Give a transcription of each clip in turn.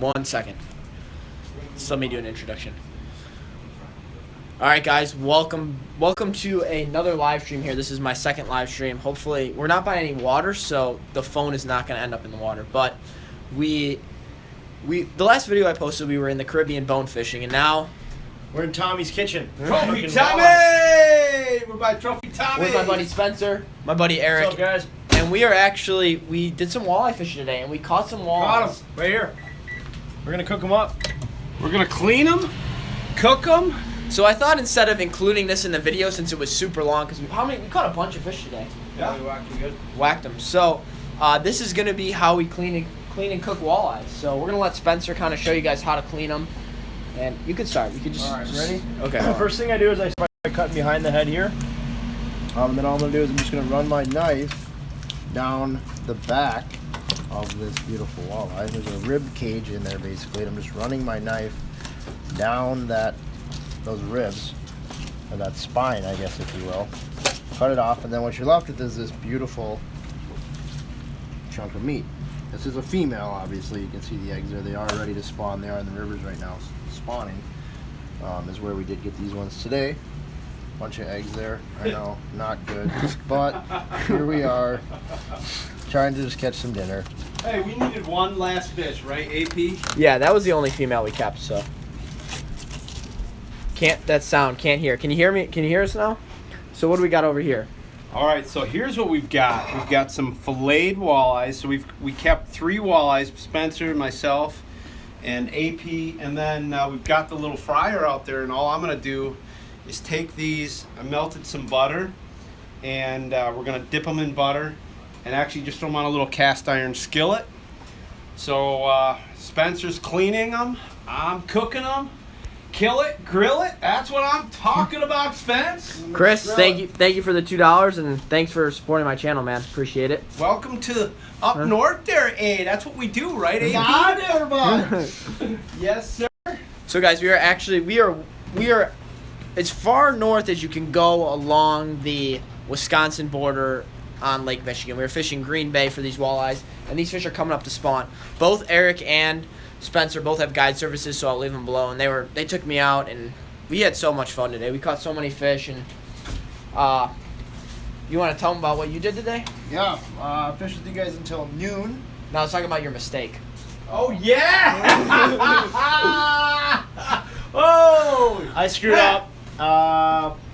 1 second. Just let me do an introduction. All right, guys, welcome to another live stream here. This is my second live stream. Hopefully, we're not by any water, so the phone is not going to end up in the water. But the last video I posted, we were in the Caribbean bone fishing, and now we're in Tommy's kitchen. Trophy Tommy! We're by Trophy Tommy. with my buddy Spencer, my buddy Eric. What's up, guys? And we did some walleye fishing today, and we caught some walleyes. Got them right here. We're gonna cook them up. We're gonna clean them, cook them. So I thought instead of including this in the video, since it was super long, because we caught a bunch of fish today. Yeah, we whacked them good. Whacked them. So this is gonna be how we clean and cook walleyes. So we're gonna let Spencer kind of show you guys how to clean them, and you can start. You can just. All right, ready? Okay. The first thing I do is I start by cutting behind the head here. And then all I'm gonna do is I'm just gonna run my knife down the back of this beautiful walleye. There's a rib cage in there basically, and I'm just running my knife down those ribs, or that spine, I guess, if you will. Cut it off, and then what you're left with is this beautiful chunk of meat. This is a female, obviously. You can see the eggs there. They are ready to spawn. They are in the rivers right now, spawning. Is where we did get these ones today. Bunch of eggs there. I know, not good, but here we are, trying to just catch some dinner. Hey, we needed one last fish, right, AP? Yeah, that was the only female we kept. So can't hear. Can you hear me? Can you hear us now? So what do we got over here? All right, so here's what we've got. We've got some filleted walleyes. So we kept 3 walleyes, Spencer, myself, and AP, and then we've got the little fryer out there. And all I'm gonna do is take these. I melted some butter, and we're gonna dip them in butter, and actually just throw them on a little cast iron skillet. So Spencer's cleaning them. I'm cooking them. Kill it, grill it. That's what I'm talking about, Spence. Chris, thank you for the $2, and thanks for supporting my channel, man. Appreciate it. Welcome to up north there, A. That's what we do, right, A? Hi, everybody. Yes, sir. So guys, we are as far north as you can go along the Wisconsin border on Lake Michigan. We were fishing Green Bay for these walleyes, and these fish are coming up to spawn. Both Eric and Spencer both have guide services, so I'll leave them below. And they took me out, and we had so much fun today. We caught so many fish, and you want to tell them about what you did today? Yeah, fished with you guys until noon. No, I was talking about your mistake. Oh, yeah! Oh! I screwed up.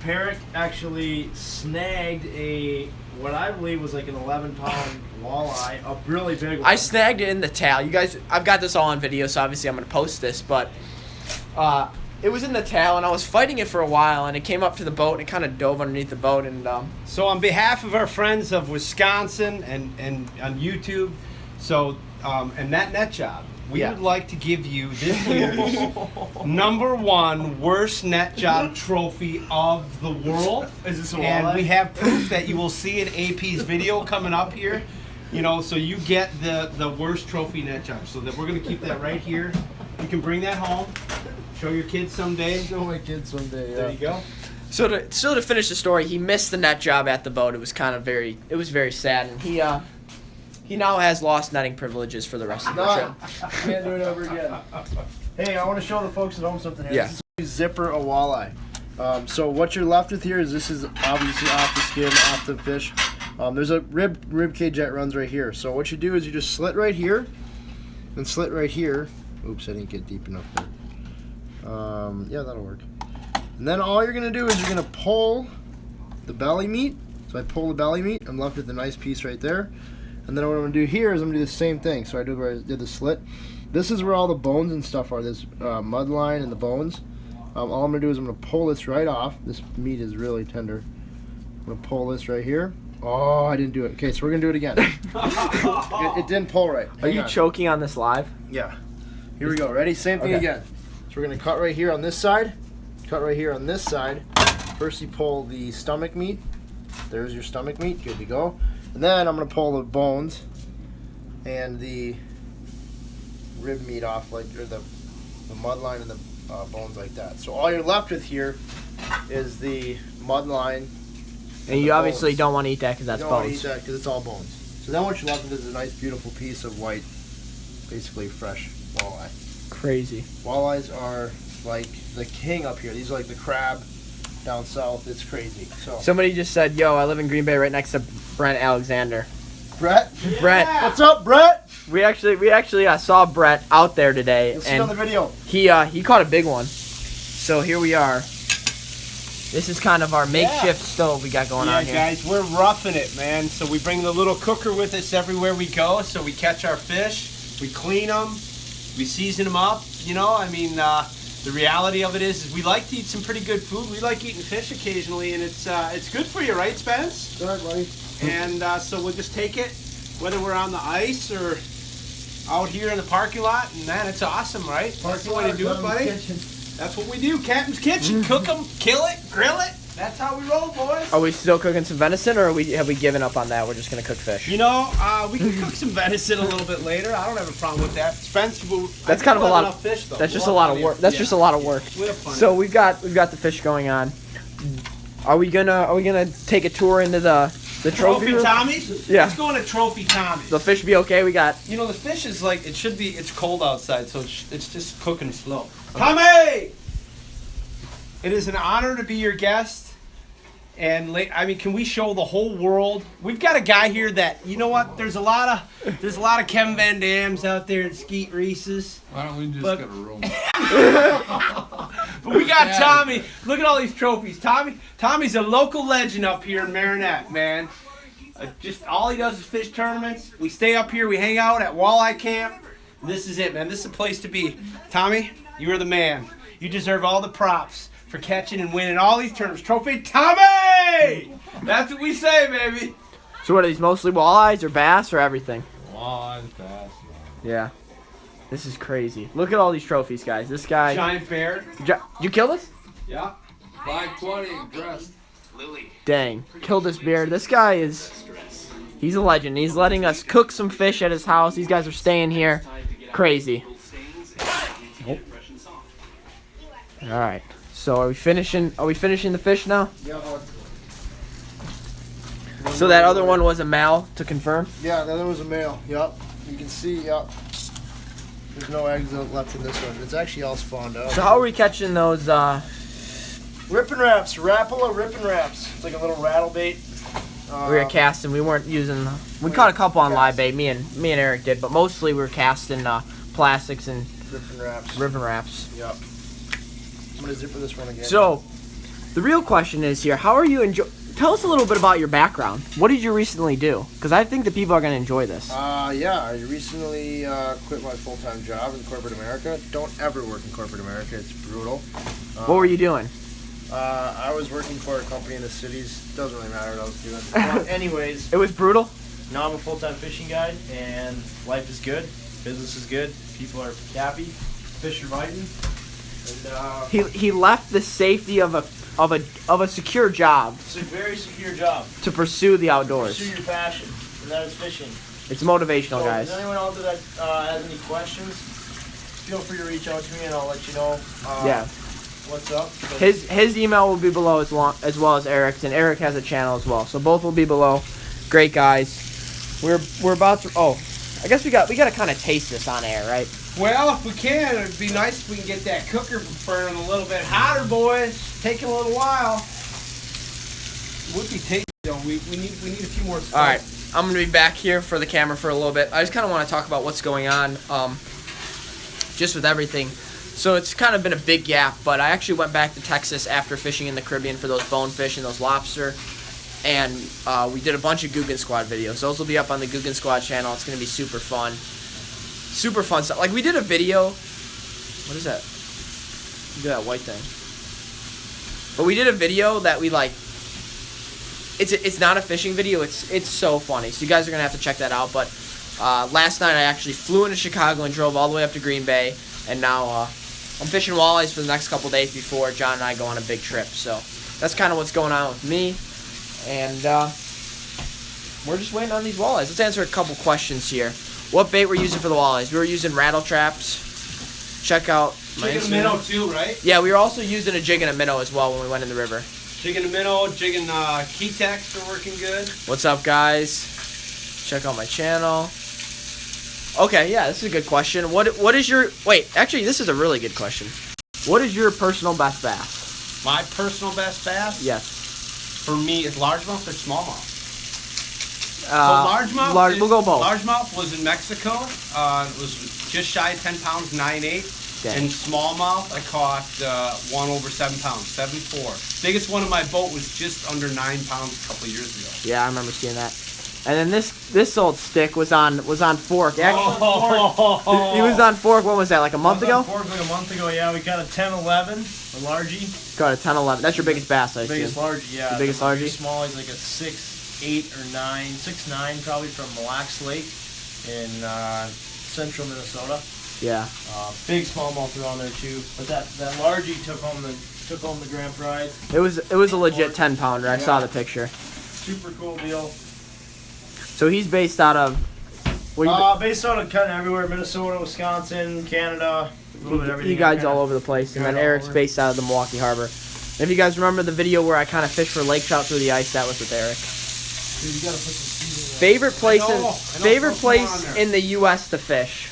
Perrick actually snagged what I believe was like an 11-pound walleye, a really big one. I snagged it in the tail. You guys, I've got this all on video, so obviously I'm going to post this, but it was in the tail, and I was fighting it for a while, and it came up to the boat, and it kind of dove underneath the boat. And So on behalf of our friends of Wisconsin and on YouTube, so and that net job, we would like to give you this year's #1 worst net job trophy of the world. Is this a walleye? And we have proof that you will see in AP's video coming up here. You know, so you get the worst trophy net job. So that we're gonna keep that right here. You can bring that home, show your kids someday. Show my kids someday. Yeah. There you go. so to finish the story, he missed the net job at the boat. It was very sad, and he now has lost netting privileges for the rest of the trip. Can't do it over again. Hey, I want to show the folks at home something here. Yeah. This is zipper a walleye. So what you're left with here is this is obviously off the skin, off the fish. There's a rib cage that runs right here. So what you do is you just slit right here and slit right here. Oops, I didn't get deep enough there. Yeah, that'll work. And then all you're going to do is you're going to pull the belly meat. So I pull the belly meat. I'm left with a nice piece right there. And then what I'm going to do here is I'm going to do the same thing. So I do where I did the slit. This is where all the bones and stuff are, this mud line and the bones. All I'm going to do is I'm going to pull this right off. This meat is really tender. I'm going to pull this right here. Oh, I didn't do it. Okay, so we're going to do it again. it didn't pull right. Are you choking on this live? Yeah. Here we go. Ready? Same thing again. So we're going to cut right here on this side. Cut right here on this side. First you pull the stomach meat. There's your stomach meat. Good to go. And then I'm going to pull the bones and the rib meat off, or the mud line and the bones like that. So all you're left with here is the mud line. And you obviously don't want to eat that because that's bones. You don't want to bones. eat that because it's all bones. So then what you're left with is a nice beautiful piece of white, basically fresh walleye. Crazy. Walleyes are like the king up here. These are like the crab down south. It's crazy. So Somebody just said, "Yo, I live in Green Bay, right next to Brent Alexander." Brett, Brett, what's up, Brett? we actually saw Brett out there today, You'll see it on the and video. he caught a big one. So here we are. This is kind of our makeshift stove we got going on here. Guys, we're roughing it, man. So we bring the little cooker with us everywhere we go. So we catch our fish, we clean them, we season them up. You know, I mean, the reality of it is we like to eat some pretty good food. We like eating fish occasionally, and it's good for you, right, Spence? Good, buddy. And so we'll just take it, whether we're on the ice or out here in the parking lot, and man, it's awesome, right? That's the way to do it, buddy. That's what we do. Captain's Kitchen. Cook them, kill it, grill it. That's how we roll, boys. Are we still cooking some venison, or have we given up on that? We're just gonna cook fish. You know, we can cook some venison a little bit later. I don't have a problem with that. Spence, That's kind of a lot of fish, though. That's just a lot of work. That's just a lot of work. We have plenty. So we've got the fish going on. Are we gonna take a tour into the trophy room? Tommy's? Yeah. Let's go into Trophy Tommy's. The fish be okay? We got. You know, the fish is like, it should be, it's cold outside, so it's just cooking slow. Tommy! It is an honor to be your guest. And I mean, can we show the whole world? We've got a guy here that, you know what? There's a lot of Kevin Van Dams out there and Skeet Reese's. Why don't we just get a room? But we got Tommy. Look at all these trophies. Tommy's a local legend up here in Marinette, man. Just all he does is fish tournaments. We stay up here. We hang out at Walleye Camp. This is it, man. This is a place to be. Tommy, you are the man. You deserve all the props for catching and winning all these tournaments. Trophy Tommy! That's what we say, baby. So what are these, mostly walleyes or bass or everything? Walleyes, bass. Yeah. This is crazy. Look at all these trophies, guys. This guy. Giant bear. You kill this? Yeah. 520 dressed. Dang. Killed this bear. This guy he's a legend. He's letting us cook some fish at his house. These guys are staying here. Crazy. Oh. All right. So are we finishing the fish now? Yeah. So that other one was a male, to confirm? Yeah, the other was a male. Yup. You can see, yup. There's no eggs left in this one. It's actually all spawned out. So how are we catching those Rippin' Wraps. Rapala Rippin' Wraps. It's like a little rattle bait. we were casting, we weren't using, we caught a couple on live bait, me and Eric did, but mostly we were casting plastics and Rippin' Wraps. ribbon wraps. Yup. I'm going to zipper this one again. So, the real question is here, how are you tell us a little bit about your background. What did you recently do? Because I think the people are going to enjoy this. Yeah, I recently quit my full-time job in corporate America. Don't ever work in corporate America. It's brutal. What were you doing? I was working for a company in the cities. Doesn't really matter what I was doing. Well, anyways, It was brutal? now I'm a full-time fishing guide, and life is good, business is good, people are happy, fish are biting, and He left the safety of a secure job it's a very secure job. to pursue the outdoors. Pursue your passion, and that is fishing. It's motivational, So, guys. if anyone out there that has any questions, feel free to reach out to me, and I'll let you know Yeah. what's up. But His email will be below as well as Eric's, and Eric has a channel as well. So both will be below. Great guys. We're about to. Oh, I guess we got to kind of taste this on air, right? Well, if we can, it'd be nice if we can get that cooker burning a little bit hotter, boys. Taking a little while. It would be tasty, though. We need a few more. All right, I'm gonna be back here for the camera for a little bit. I just kind of want to talk about what's going on, just with everything. So it's kind of been a big gap, but I actually went back to Texas after fishing in the Caribbean for those bonefish and those lobster, and we did a bunch of Guggen Squad videos. Those will be up on the Guggen Squad channel. It's gonna be super fun stuff. Like we did a video. What is that? Look at that white thing. But we did a video that we like. It's not a fishing video. It's so funny. So you guys are gonna have to check that out. But last night I actually flew into Chicago and drove all the way up to Green Bay, and now I'm fishing walleyes for the next couple days before John and I go on a big trip. So that's kind of what's going on with me, and we're just waiting on these walleyes. Let's answer a couple questions here. What bait we're using for the walleyes? We were using rattle traps. Check out my Jig and a Instagram. minnow too, right? Yeah, we were also using a jig and a minnow as well when we went in the river. Jig and a minnow, jig and Keytex are working good. What's up, guys? Check out my channel. Okay, yeah, this is a good question. What is your wait? Actually, this is a really good question. What is your personal best bass? My personal best bass? Yes. For me, is largemouth or smallmouth? Large. We'll go both. Largemouth was in Mexico. It was just shy of 10 pounds, 9.8. Okay. And smallmouth, I caught one over 7 pounds, 7.4. Biggest one in my boat was just under 9 pounds a couple of years ago. Yeah, I remember seeing that. And then this old stick was on fork. Actually, he was on fork. What was that? Like a month ago? Fork like a month ago. Yeah, we got a 10-11, a largie. Got a 10-11. That's your biggest bass, I Biggest assume. largie, yeah. The biggest the largie? Small, he's like a 6'8" or 9, 6'9" probably from Mille Lacs Lake in central Minnesota. Yeah. Big smallmouth around there too. But that largie took home the grand prize. It was a legit 10-pounder. I saw the picture. Super cool deal. So he's based out of. Based out of kind of everywhere: Minnesota, Wisconsin, Canada, a little bit everything. You guys all over the place, and then Eric's based out of the Milwaukee Harbor. And if you guys remember the video where I kind of fished for lake trout through the ice, that was with Eric. Dude, you gotta put some seasoning. Favorite place in the U.S. to fish.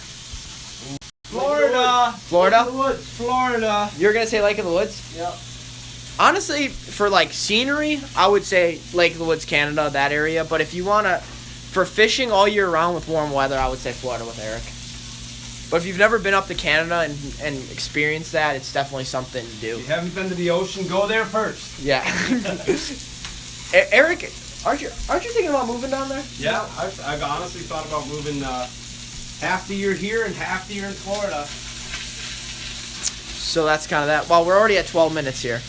Florida. Florida. Florida. You're gonna say Lake of the Woods? Yeah. Honestly, for like scenery, I would say Lake of the Woods, Canada, that area. But if you wanna, for fishing all year round with warm weather, I would say Florida with Eric. But if you've never been up to Canada and experienced that, it's definitely something to do. If you haven't been to the ocean, go there first. Yeah. Eric, aren't you thinking about moving down there? Yeah, I've honestly thought about moving half the year here and half the year in Florida. So that's kind of that. Well, we're already at 12 minutes here.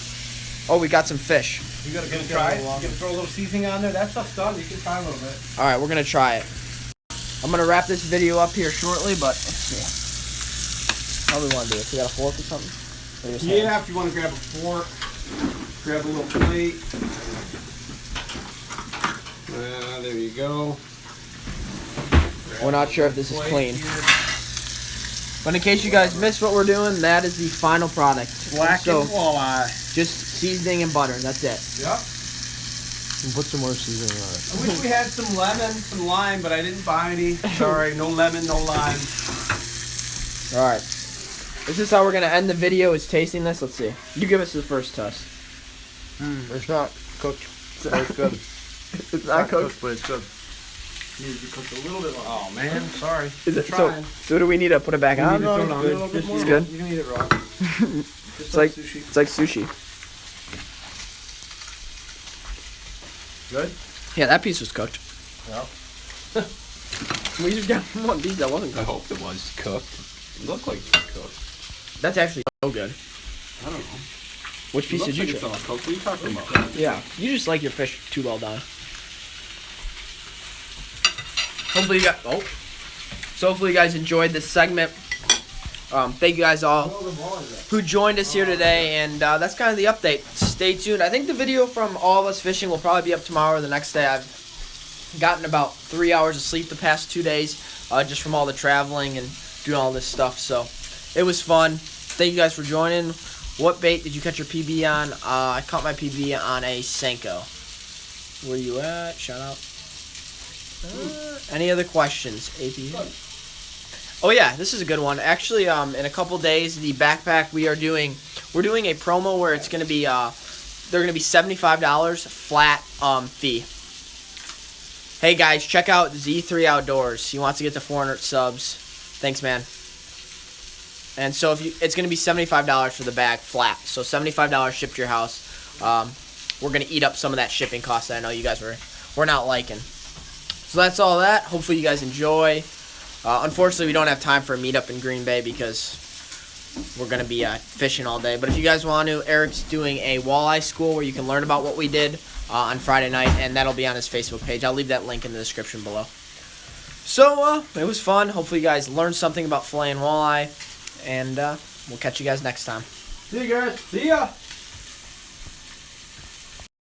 Oh, we got some fish. You gonna try it? You gonna throw a little seasoning on there? That stuff's done. You can try a little bit. All right, we're gonna try it. I'm gonna wrap this video up here shortly, but let's see. How do we want to do it? We got a fork or something? Or just Yeah, hands? if you want to grab a fork, grab a little plate. There you go. We're not sure if this is clean. Here. But in case you guys missed what we're doing, that is the final product. Blackened walleye. Just seasoning and butter. That's it. Yep. And put some more seasoning on it. I wish we had some lemon, some lime, but I didn't buy any. Sorry, no lemon, no lime. All right. This is how we're gonna end the video. Is tasting this. Let's see. You give us the first toast. It's not cooked, but it's good. It's not cooked. but it's good. Needs to be cooked a little bit longer. Oh man, sorry. Is it Trying. so? Do we need to put it back on? Throw it on there a little bit more. It's good. You can eat it raw. It's like sushi. It's like sushi. Good? Yeah, that piece was cooked. Yeah. We just got one piece that wasn't I cooked. hope it was cooked. It looked like it was cooked. That's actually so good. I don't know. Which piece It did you looks like try? it's all cooked. What are you talking about? Yeah, you just like your fish too well done. Hopefully you guys enjoyed this segment. Thank you guys all who joined us here today, and that's kind of the update. Stay tuned. I think the video from all of us fishing will probably be up tomorrow or the next day. I've gotten about 3 hours of sleep the past 2 days, just from all the traveling and doing all this stuff. So it was fun. Thank you guys for joining. What bait did you catch your PB on? I caught my PB on a Senko. Where you at? Shout out. Any other questions, AP? Oh yeah, this is a good one. Actually, in a couple days, the backpack we're doing a promo where it's gonna be they're gonna be $75 flat fee. Hey guys, check out Z3 Outdoors. He wants to get to 400 subs. Thanks, man. And so it's gonna be $75 for the bag flat. So $75 shipped to your house. We're gonna eat up some of that shipping cost that I know you guys were not liking. So that's all that. Hopefully you guys enjoy. Unfortunately, we don't have time for a meetup in Green Bay because we're going to be fishing all day. But if you guys want to, Eric's doing a walleye school where you can learn about what we did on Friday night, and that'll be on his Facebook page. I'll leave that link in the description below. So, it was fun. Hopefully you guys learned something about filleting walleye, and we'll catch you guys next time. See you guys. See ya.